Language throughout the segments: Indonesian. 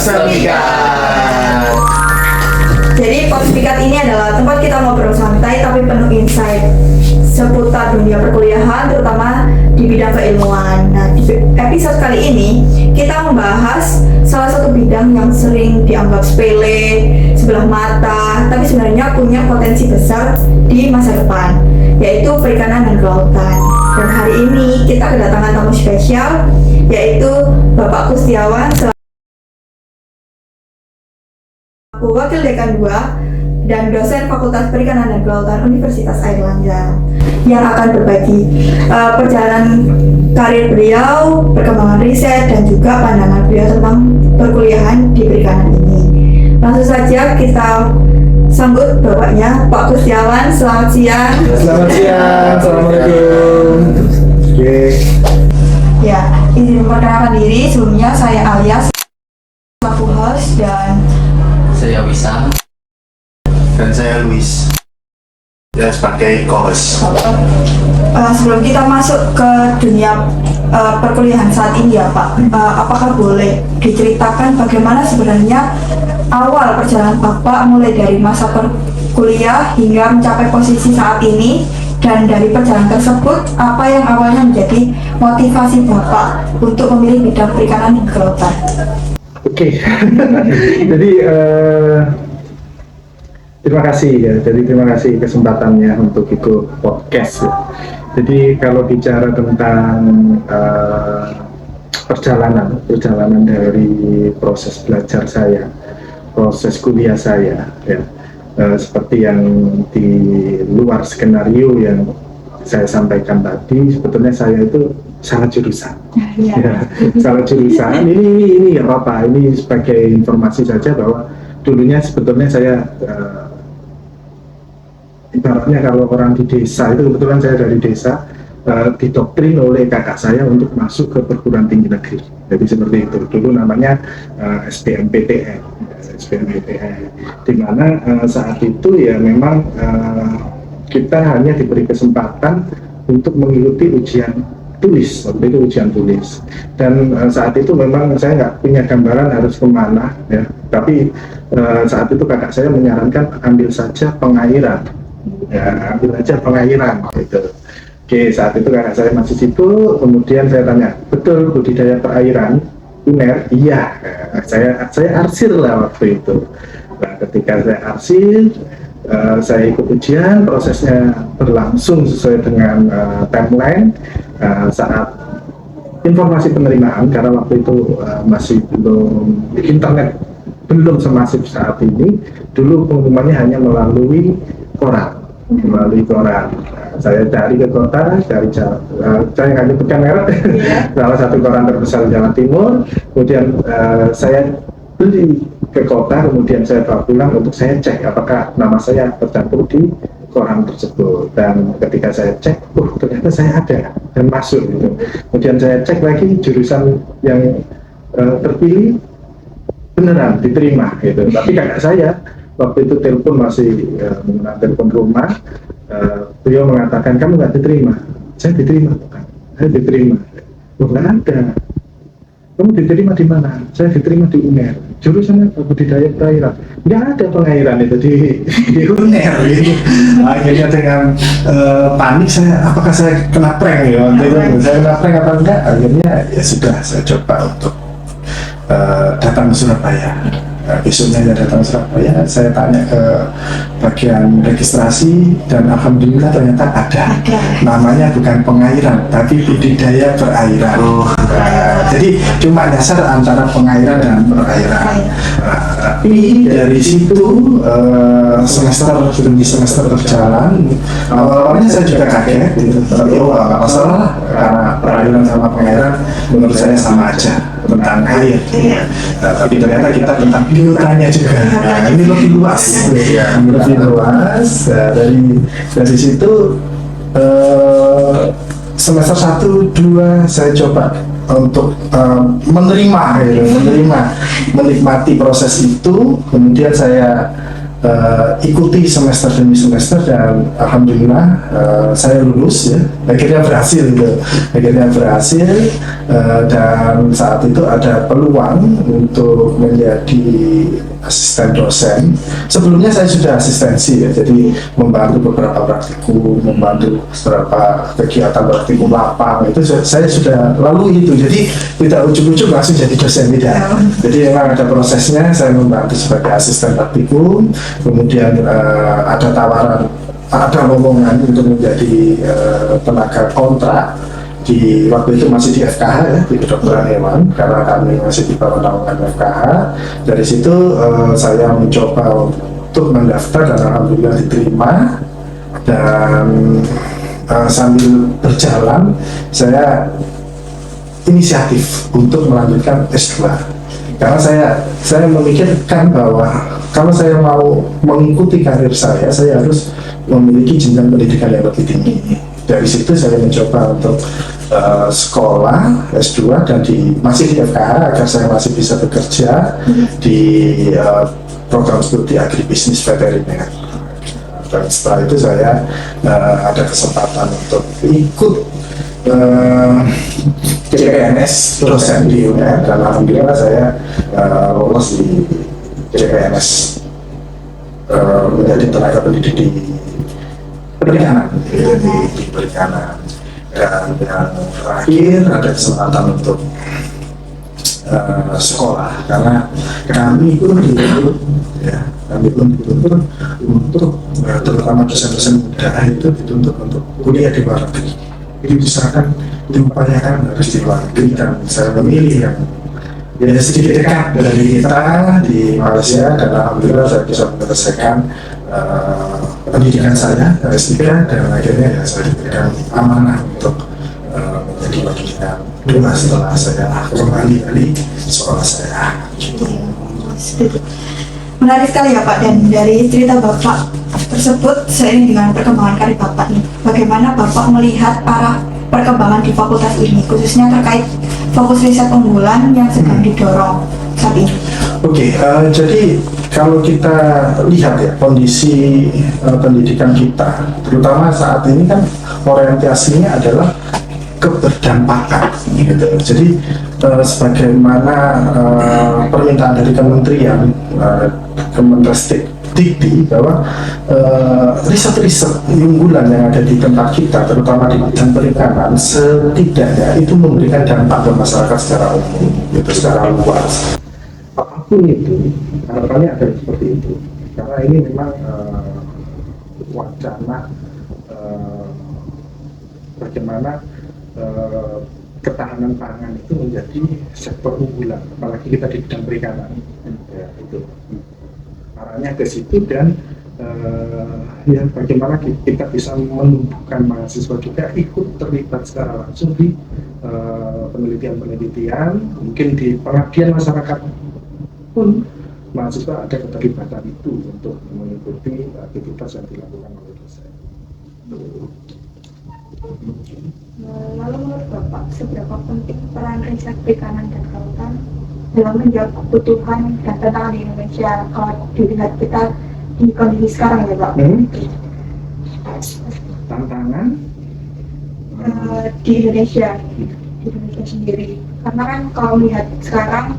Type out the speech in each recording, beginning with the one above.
Posmikat. Jadi Posmikat ini adalah tempat kita ngobrol santai tapi penuh insight seputar dunia perkuliahan, terutama di bidang keilmuan. Nah, di episode kali ini kita membahas salah satu bidang yang sering dianggap sepele, sebelah mata, tapi sebenarnya punya potensi besar di masa depan, yaitu perikanan dan kelautan. Dan hari ini kita kedatangan tamu spesial, yaitu Bapak Kustiawan selaku Wakil Dekan 2 dan dosen Fakultas Perikanan dan Kelautan Universitas Airlangga, yang akan berbagi perjalanan karir beliau, perkembangan riset, dan juga pandangan beliau tentang perkuliahan di perikanan ini. Langsung saja kita sambut bapaknya, Pak Kustiawan. Selamat siang. Selamat siang. Assalamualaikum. Oke. Ya, izin memperkenalkan diri. Sebelumnya saya Alias selaku host, dan Saya Wisa. Dan saya Luis. Ya, sebagai co-host. sebelum kita masuk ke dunia perkuliahan saat ini ya Pak, apakah boleh diceritakan bagaimana sebenarnya awal perjalanan Bapak mulai dari masa perkuliah hingga mencapai posisi saat ini, dan dari perjalanan tersebut apa yang awalnya menjadi motivasi Bapak untuk memilih bidang perikanan dan kelautan? Oke. Jadi terima kasih ya. Jadi terima kasih kesempatannya untuk ikut podcast ya. Jadi kalau bicara tentang perjalanan dari proses belajar saya, proses kuliah saya ya, seperti yang di luar skenario yang saya sampaikan tadi, sebetulnya saya itu salah jurusan. Ya, salah jurusan. Ini nggak apa-apa. Ini sebagai informasi saja bahwa dulunya sebetulnya saya ibaratnya kalau orang di desa itu, kebetulan saya dari desa, didoktrin oleh kakak saya untuk masuk ke perguruan tinggi negeri. Jadi seperti itu dulu namanya SBMPTN, di mana saat itu ya memang kita hanya diberi kesempatan untuk mengikuti ujian tulis, waktu itu ujian tulis. Dan saat itu memang saya nggak punya gambaran harus kemana ya, tapi saat itu kakak saya menyarankan ambil saja pengairan. Ya, ambil aja pengairan gitu. Oke, saat itu kakak saya masih situ, kemudian saya tanya, betul budidaya perairan UNER? Iya, saya arsir lah waktu itu. Nah, ketika saya arsir, saya ikut ujian, prosesnya berlangsung sesuai dengan timeline. Saat informasi penerimaan, karena waktu itu masih belum, internet belum semasif saat ini, dulu pengumumannya hanya melalui koran. Saya cari ke kota, saya nggak nyebutkan merek, salah satu koran terbesar di Jawa Timur. Kemudian saya beli ke kota, kemudian saya bawa pulang untuk saya cek apakah nama saya tercantum di koran tersebut. Dan ketika saya cek, ternyata saya ada dan masuk gitu. Kemudian saya cek lagi jurusan yang terpilih beneran diterima gitu. Tapi kakak saya waktu itu telepon masih menggunakan telepon rumah, beliau mengatakan, kamu nggak diterima. Saya diterima, bukan? Saya diterima. Nggak ada. Kamu diterima di mana? Saya diterima di UNER. Jurusan apa? Budidaya perairan. Nggak ada pengairan itu di UNER. Gitu. Akhirnya dengan panik saya, apakah saya kena prank ya? Saya kena prank apa enggak? Akhirnya ya sudah, saya coba untuk datang ke Surabaya. Besoknya saya datang ke Surabaya, saya tanya ke bagian registrasi, dan alhamdulillah ternyata ada. Namanya bukan pengairan, tapi budidaya perairan. Jadi cuma dasar antara pengairan dan perairan. Tapi dari situ demi semester berjalan, awalnya saya juga kaget gitu. Tapi nggak masalah, karena perairan sama pengairan menurut saya sama aja, tentang air. Tapi ternyata kita tentang biotanya juga. Nah, ini lebih luas. Lebih luas. Dari situ semester 1-2 saya coba untuk menikmati proses itu. Kemudian saya ikuti semester demi semester dan alhamdulillah saya lulus ya, akhirnya berhasil dan saat itu ada peluang untuk menjadi asisten dosen. Sebelumnya saya sudah asistensi ya, jadi membantu beberapa praktikum, membantu beberapa kegiatan praktikum lapang itu saya sudah lalui itu, jadi tidak ujuk-ujuk langsung jadi dosen, tidak. Jadi memang ada prosesnya, saya membantu sebagai asisten praktikum, kemudian ada tawaran, ada lowongan untuk menjadi tenaga kontrak di waktu itu masih di FKH ya, di kedokteran hewan, karena kami masih di bawah naungan FKH. Dari situ saya mencoba untuk mendaftar dan alhamdulillah diterima, dan sambil berjalan saya inisiatif untuk melanjutkan S2 karena saya memikirkan bahwa kalau saya mau mengikuti karir saya harus memiliki jenjang pendidikan yang lebih tinggi. Dari situ saya mencoba untuk sekolah S2 dan masih di FKH agar saya masih bisa bekerja di program studi agribisnis veteriner. Dan setelah itu saya ada kesempatan untuk ikut CPNS dosen di UNR dan alhamdulillah saya lolos di CPNS menjadi tenaga pendidik di perikanan, di perikanan. Dan yang terakhir ada kesempatan untuk sekolah karena kami pun dituntut ya, untuk terutama dosen-dosen muda itu dituntut untuk kuliah di luar negeri. Itu misalkan diupayakan harus di luar negeri, dan saya memilih yang sedikit dekat dari kita di Malaysia, dan alhamdulillah saya bisa menyelesaikan pendidikan saya S3 dan akhirnya ya saya diberikan amanah untuk menjadi wakilnya dua setelah saya kembali dari sekolah saya. Menarik sekali ya Pak, dan dari cerita Bapak tersebut seiring dengan perkembangan karir Bapak nih, bagaimana Bapak melihat arah perkembangan di fakultas ini, khususnya terkait fokus riset unggulan yang sedang didorong saat ini? Oke, jadi kalau kita lihat ya kondisi pendidikan kita, terutama saat ini kan orientasinya adalah keberdampakan gitu. Jadi sebagaimana permintaan dari Kementerian Kemendikti bahwa riset-riset unggulan yang ada di tempat kita, terutama di bidang perikanan, setidaknya itu memberikan dampak ke masyarakat secara umum, gitu, secara luas. Apapun itu, harapannya ada seperti itu, karena ini memang wacana bagaimana ketahanan pangan itu menjadi sektor unggulan, apalagi kita di bidang perikanan, ya, itu arahnya ke situ. Dan ya bagaimana kita bisa menumbuhkan mahasiswa kita ikut terlibat secara langsung di penelitian-penelitian, mungkin di pengabdian masyarakat pun mahasiswa ada keterlibatan itu untuk mengikuti aktivitas yang dilakukan oleh dosen. Lalu menurut Bapak, seberapa penting peran riset perikanan dan kelautan dalam menjawab kebutuhan dan tantangan di Indonesia kalau dilihat kita di kondisi sekarang ya Pak? Tantangan di Indonesia sendiri, karena kan kalau lihat sekarang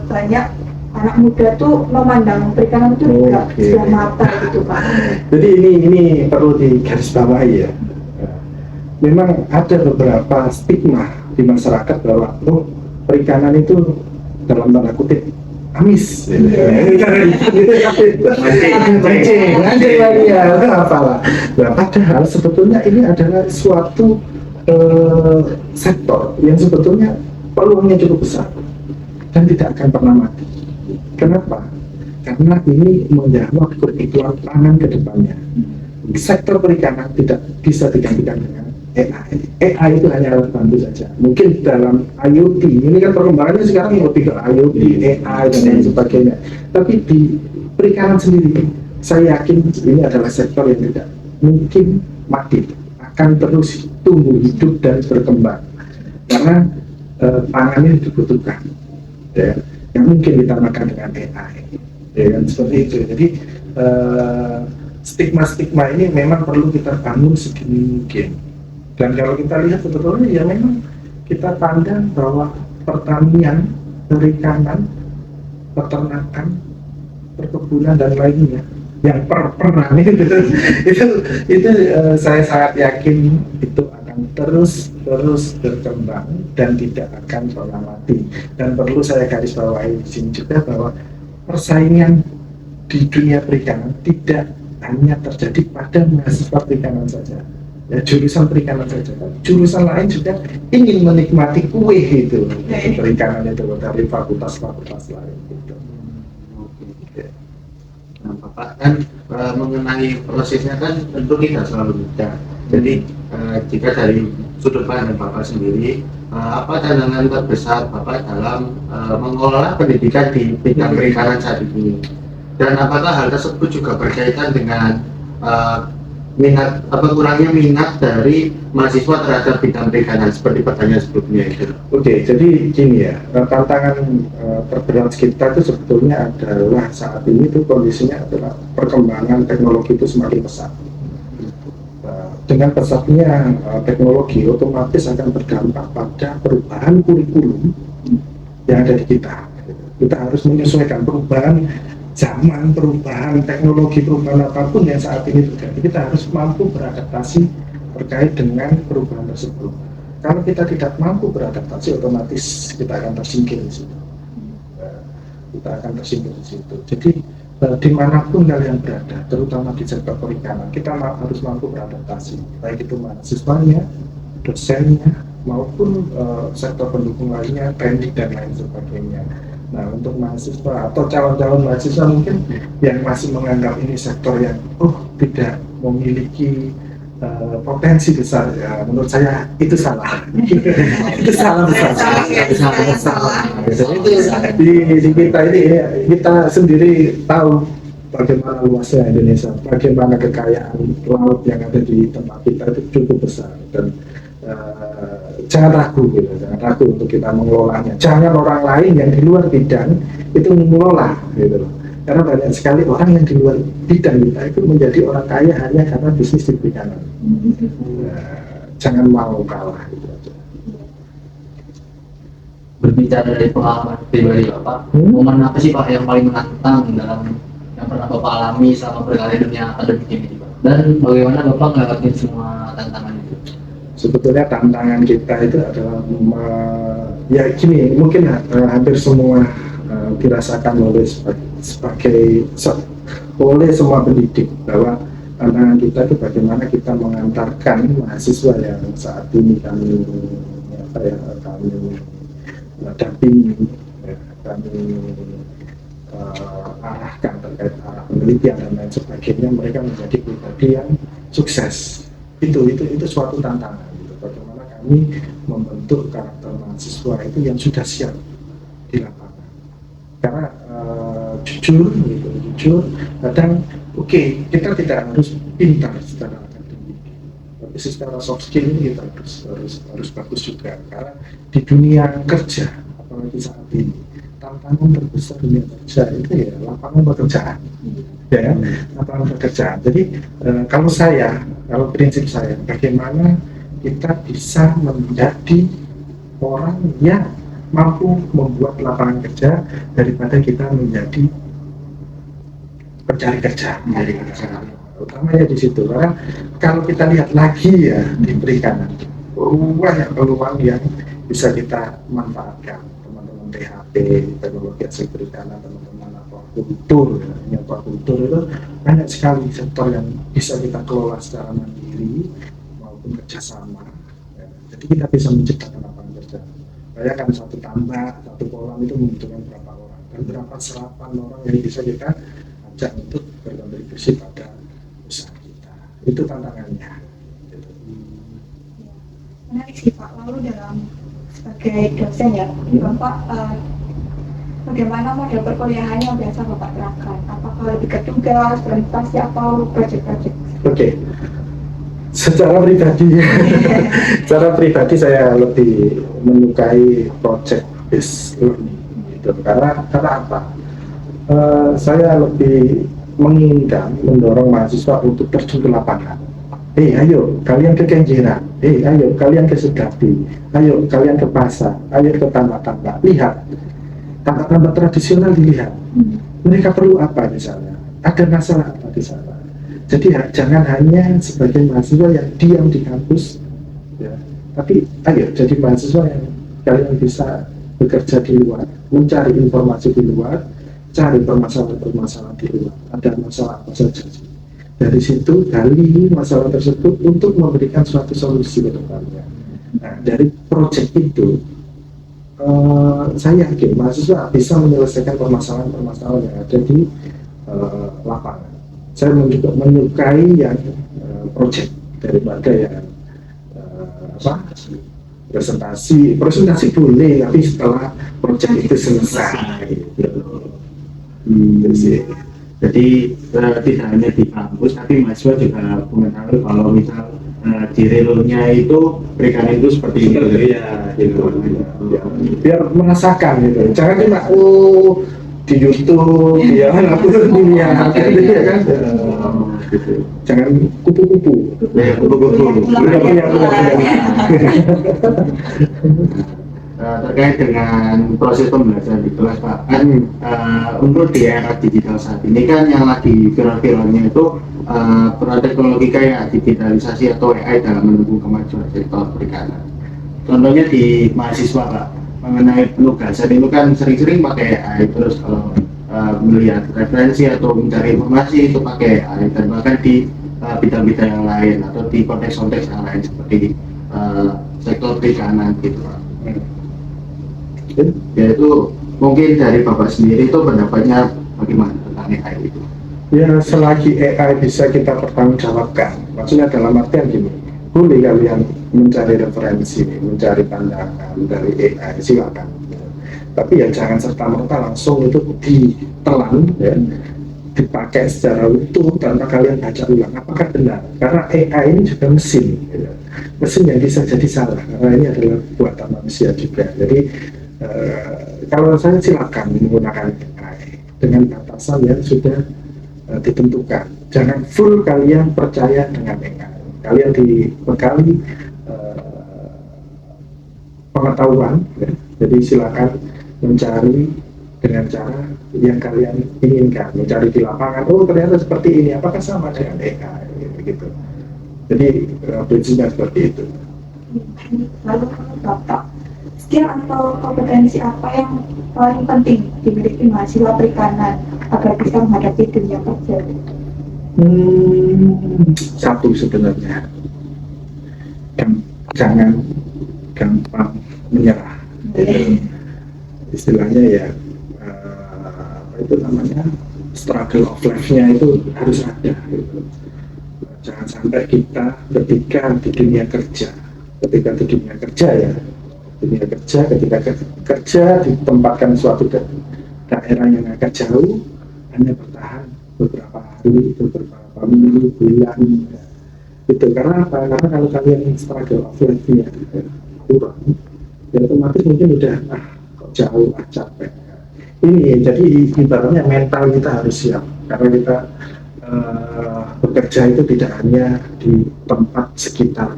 banyak anak muda tuh memandang perikanan itu juga sebelah mata gitu Pak. Jadi ini perlu digarisbawahi ya. Memang ada beberapa stigma di masyarakat bahwa perikanan itu dalam tanda kutip amis. Mancing lagi ya, apalah. Nah, padahal sebetulnya ini adalah suatu sektor yang sebetulnya peluangnya cukup besar dan tidak akan pernah mati. Kenapa? Karena ini menjawab kebutuhan pangan ke depannya. Sektor perikanan tidak bisa digantikan dengan AI. AI itu hanya alat bantu saja. Mungkin dalam IoT, ini kan perkembangannya sekarang lebih ke IoT, AI dan lain sebagainya. Tapi di perikanan sendiri, saya yakin ini adalah sektor yang tidak mungkin mati, akan terus tumbuh hidup dan berkembang. Karena pangan ini dibutuhkan, ya, yang mungkin ditambahkan dengan AI, ya kan, seperti itu. Jadi stigma-stigma ini memang perlu kita bangun sedini mungkin. Dan kalau kita lihat sebetulnya ya memang kita pandang bahwa pertanian, perikanan, peternakan, perkebunan dan lainnya yang peran itu saya sangat yakin itu akan terus berkembang dan tidak akan pernah mati. Dan perlu saya garis bawahi di sini juga bahwa persaingan di dunia perikanan tidak hanya terjadi pada mahasiswa perikanan saja, ya jurusan perikanan saja, jurusan lain juga ingin menikmati kue itu perikanan itu dari fakultas-fakultas lain gitu. Nah, Bapak kan mengenai prosesnya kan tentu tidak selalu mudah. Jadi jika dari sudut pandang Bapak sendiri, apa tantangan terbesar Bapak dalam mengelola pendidikan di bidang perikanan saat ini? Dan apakah hal tersebut juga berkaitan dengan minat atau kurangnya minat dari mahasiswa terhadap bidang perikanan seperti pertanyaan sebelumnya itu? Oke, jadi gini ya, tantangan terberat kita itu sebetulnya adalah saat ini tuh kondisinya adalah perkembangan teknologi itu semakin pesat. Dengan pesatnya teknologi otomatis akan berdampak pada perubahan kurikulum yang ada di kita. Kita harus menyesuaikan perubahan zaman, perubahan teknologi, perubahan apapun yang saat ini terjadi, kita harus mampu beradaptasi terkait dengan perubahan tersebut. Kalau kita tidak mampu beradaptasi, otomatis kita akan tersingkir di situ. Jadi dimanapun kalian berada, terutama di sektor perikanan, kita harus mampu beradaptasi, baik itu mahasiswanya, dosennya, maupun sektor pendukung lainnya, teknik dan lain sebagainya. Nah, untuk mahasiswa atau calon-calon mahasiswa mungkin yang masih menganggap ini sektor yang tidak memiliki potensi besar, ya menurut saya itu salah. Itu salah besar. Di kita ini kita sendiri tahu bagaimana luasnya Indonesia, bagaimana kekayaan laut yang ada di tempat kita itu cukup besar, dan jangan ragu untuk kita mengelolanya. Jangan orang lain yang di luar bidang itu mengelola gitu loh. Karena banyak sekali orang yang di luar bidang kita itu menjadi orang kaya hanya karena bisnis di perikanan. Jangan mau kalah gitu aja. Berbicara dari pengalaman pribadi Bapak, momen apa sih Pak yang paling menantang dalam yang pernah Bapak alami selama berkarir di dunia akademik ini Pak? Dan bagaimana Bapak ngelewatin semua tantangan itu? Sebetulnya tantangan kita itu adalah ya gini, mungkin hampir semua dirasakan oleh oleh semua pendidik, bahwa tantangan kita itu bagaimana kita mengantarkan mahasiswa yang saat ini kami dampingi, kami arahkan terkait arah penelitian dan lain sebagainya, mereka menjadi pribadi yang sukses. Itu suatu tantangan gitu. Bagaimana kami membentuk karakter mahasiswa itu yang sudah siap di lapangan. Karena jujur kadang kita tidak harus pintar secara akademik, tapi secara soft skill ini kita harus bagus juga. Karena di dunia kerja, apalagi saat ini, tantangan terbesar dunia kerja itu ya lapangan pekerjaan. Lapangan pekerjaan. Jadi kalau prinsip saya, bagaimana kita bisa menjadi orang yang mampu membuat lapangan kerja daripada kita menjadi pencari kerja. Utamanya di situ. Karena kalau kita lihat lagi ya di perikanan, banyak peluang yang bisa kita manfaatkan. Teman-teman THP, teknologi hasil perikanan, teman-teman aquacultur itu banyak sekali sektor yang bisa kita kelola secara mandiri maupun kerjasama. Jadi kita bisa menciptakan lapangan kerja. Bayangkan satu tambak, satu kolam itu membutuhkan berapa orang dan berapa serapan orang yang bisa kita ajak untuk berkontribusi pada usaha kita. Itu tantangannya. Menarik sih Pak. Lalu dalam sebagai dosen ya, Bapak bagaimana model perkuliahannya yang biasa Bapak terapkan? Apakah lebih ke tugas, presentasi, atau proyek-proyek? Oke. Secara pribadi saya lebih menyukai project based learning gitu. Karena apa? Saya lebih menginginkan mendorong mahasiswa untuk terjun ke lapangan. Ayo kalian ke Kenjeran, ayo kalian ke Sedati, ayo kalian ke pasar, ayo ke tambak-tambak, lihat tambak-tambak tradisional, dilihat mereka perlu apa di sana, ada masalah apa di sana. Jadi jangan hanya sebagai mahasiswa yang diam di kampus, ya, tapi ayo jadi mahasiswa yang kalian bisa bekerja di luar, mencari informasi di luar, cari permasalahan-permasalahan di luar, ada masalah apa saja. Dari situ gali masalah tersebut untuk memberikan suatu solusi ke depannya. Nah, dari proyek itu saya yakin mahasiswa bisa menyelesaikan permasalahan-permasalahan yang ada di lapangan. Saya juga menyukai yang proyek daripada yang presentasi boleh, tapi setelah proyek itu selesai. Jadi tidak hanya di kampus, tapi mahasiswa juga mengetahui kalau misal di relnya itu perikanan itu seperti ini, ya, gitu. Ya, biar merasakan gitu. Jangan cuma di YouTube, ya aku dunia gitu ya kan. Gitu. Jangan kupu-kupu. Ya, kupu-kupu. Terkait dengan proses pembelajaran di kelas Pak, kan untuk di era digital saat ini kan yang lagi viral-viralnya itu peran teknologi kayak digitalisasi atau AI dalam mendukung kemajuan sektor perikanan. Contohnya di mahasiswa Pak, mengenai penugasan itu kan sering-sering pakai AI, terus kalau melihat referensi atau mencari informasi itu pakai AI, dan bahkan di bidang-bidang yang lain atau di konteks-konteks yang lain seperti sektor perikanan gitu Pak. Yaitu mungkin dari Bapak sendiri itu pendapatnya bagaimana tentang AI itu? Ya, selagi AI bisa kita pertanggungjawabkan, maksudnya dalam artian gini, boleh kalian mencari referensi, mencari pandangan dari AI, silakan. Tapi ya jangan serta-merta langsung itu ditelan, ya, dipakai secara utuh tanpa kalian baca ulang apakah benar. Karena AI ini juga mesin, ya. Mesin yang bisa jadi salah, karena ini adalah buatan manusia juga. Jadi kalau saya silakan menggunakan AI dengan batasan yang sudah ditentukan. Jangan full kalian percaya dengan AI. Kalian dibekali pengetahuan, ya. Jadi silakan mencari dengan cara yang kalian inginkan, mencari di lapangan. Oh ternyata seperti ini, apakah sama dengan AI? Gitu. Jadi prinsipnya seperti itu. Lalu menurut Bapak, skill atau kompetensi apa yang paling penting dimiliki mahasiswa perikanan agar bisa menghadapi dunia kerja? Satu sebenarnya, jangan gampang menyerah. Istilahnya ya, apa itu namanya, struggle of life-nya itu harus ada. Gitu. Jangan sampai kita ketika di dunia kerja ketika kerja ditempatkan suatu daerah yang agak jauh, hanya bertahan beberapa hari, beberapa minggu, bulan, ya. Itu karena apa? Karena kalau kalian struggle of life-nya kurang, ya otomatis mungkin udah kok jauh, capek. Ini jadi ibaratnya mental kita harus siap, karena kita bekerja itu tidak hanya di tempat sekitar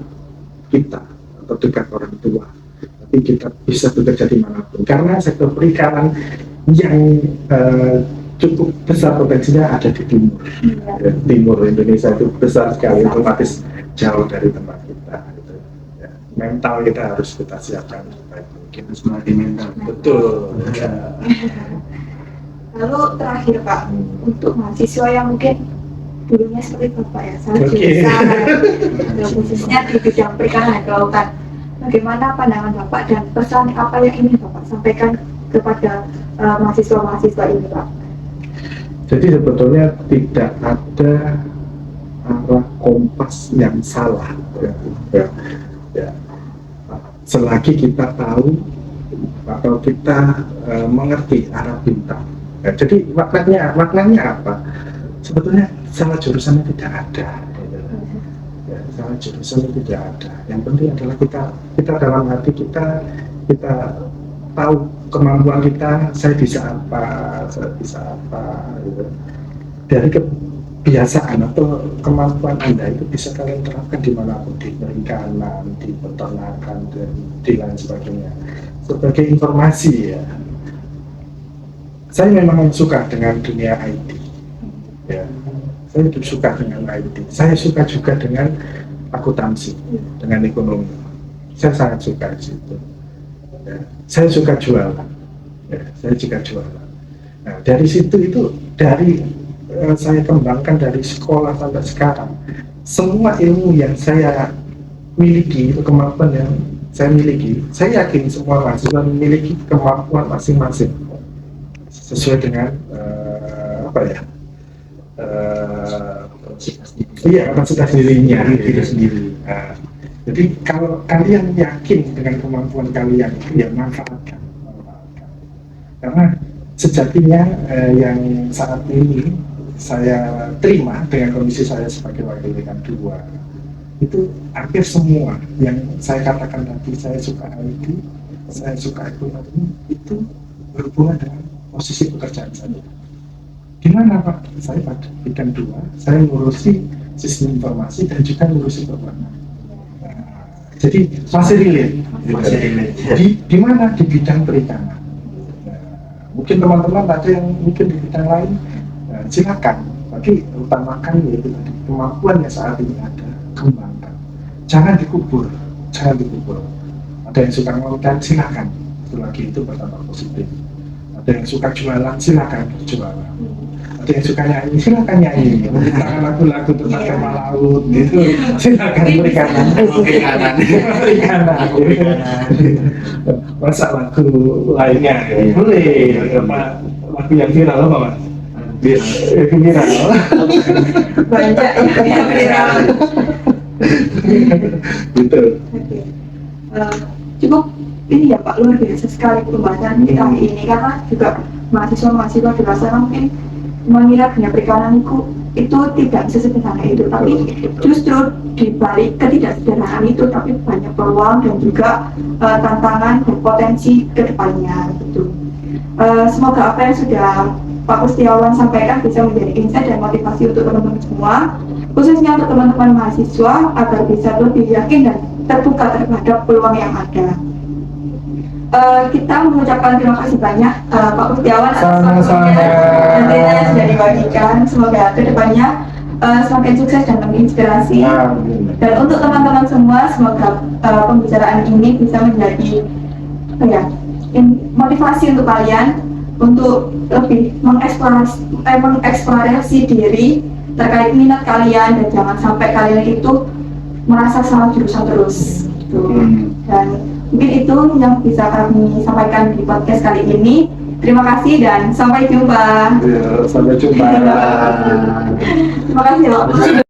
kita atau dekat orang tua, tapi kita bisa bekerja dimanapun. Karena sektor perikanan yang cukup besar potensinya ada di timur. Ya, timur Indonesia itu besar sekali, otomatis jauh dari tempat kita. Gitu. Ya, mental kita harus kita siapkan supaya mungkin Seperti mental. betul. Ya. Lalu terakhir Pak, untuk mahasiswa yang mungkin dulunya seperti Bapak ya, sangat Oke. jurusan, khususnya di bidang perikanan dan kelautan. Bagaimana pandangan Bapak dan pesan apa yang ingin Bapak sampaikan kepada mahasiswa-mahasiswa ini Pak? Jadi sebetulnya tidak ada arah kompas yang salah. Ya. Selagi kita tahu atau kita mengerti arah bintang. Ya, jadi maknanya apa? Sebetulnya salah jurusannya tidak ada. Ya, salah jurusannya tidak ada. Yang penting adalah kita dalam hati kita tahu kemampuan kita, saya bisa apa gitu. dari kebiasaan atau kemampuan Anda itu bisa kalian terapkan dimanapun, di perikanan, di peternakan, dan di lain sebagainya. Sebagai informasi ya, saya memang suka dengan dunia IT. Ya, saya suka dengan IT. Saya suka juga dengan akuntansi, dengan ekonomi. Saya sangat suka di situ. Ya, saya suka jualan. Ya, saya juga jualan. Nah, dari situ itu dari saya kembangkan dari sekolah sampai sekarang. Semua ilmu yang saya miliki, itu kemampuan yang saya miliki, saya yakin semua mahasiswa memiliki kemampuan masing-masing sesuai dengan apa ya? Iya, kapasitas dirinya itu sendiri. Nah, jadi kalau kalian yakin dengan kemampuan kalian itu ya manfaatkan. Karena sejatinya yang saat ini saya terima dengan kondisi saya sebagai wakil dekan 2 itu hampir semua yang saya katakan tadi, saya suka IT, saya suka ekonomi, itu berhubungan dengan posisi pekerjaan saya. Gimana Pak? Saya pada bidang 2, saya ngurusi sistem informasi dan juga ngurusi keuangan. Jadi masih relate. Di mana? Di bidang perikanan. Mungkin teman-teman ada yang mungkin di bidang lain, silakan. Tapi utamakan yaitu tadi kemampuan yang saat ini ada, kembangkan. Jangan dikubur, jangan dikubur. Ada yang suka ngomongkan, silakan. Itu lagi itu berdampak positif. Ada yang suka jualan, silakan jualan. Ada yang suka nyanyi, silakan nyanyi. Menciptakan lagu-lagu tentang tema laut, gitu. Silakan perikanan. Masa lagu lainnya, boleh. Lagu yang viral apa Mas? Viral. Banyak yang viral. Gitu. Cukup ini ya Pak, luar biasa sekali pembahasan kita hari ini, karena juga mahasiswa-mahasiswa di luar sana mungkin mengira dunia perikanan itu tidak bisa sederhana itu, tapi justru di balik ketidaksederhanaan itu tapi banyak peluang dan juga tantangan dan potensi ke depannya gitu. Semoga apa yang sudah Pak Kustiawan sampaikan bisa menjadi insight dan motivasi untuk teman-teman semua, khususnya untuk teman-teman mahasiswa agar bisa lebih yakin dan terbuka terhadap peluang yang ada. Kita mengucapkan terima kasih banyak Pak Kustiawan atas waktunya dan cerita yang sudah dibagikan. Semoga kedepannya semakin sukses dan menginspirasi. Dan untuk teman-teman semua, semoga pembicaraan ini bisa menjadi motivasi untuk kalian untuk lebih mengeksplorasi diri terkait minat kalian, dan jangan sampai kalian itu merasa salah jurusan terus gitu. Dan mungkin itu yang bisa kami sampaikan di podcast kali ini. Terima kasih dan sampai jumpa. Sampai jumpa. Terima kasih Pak.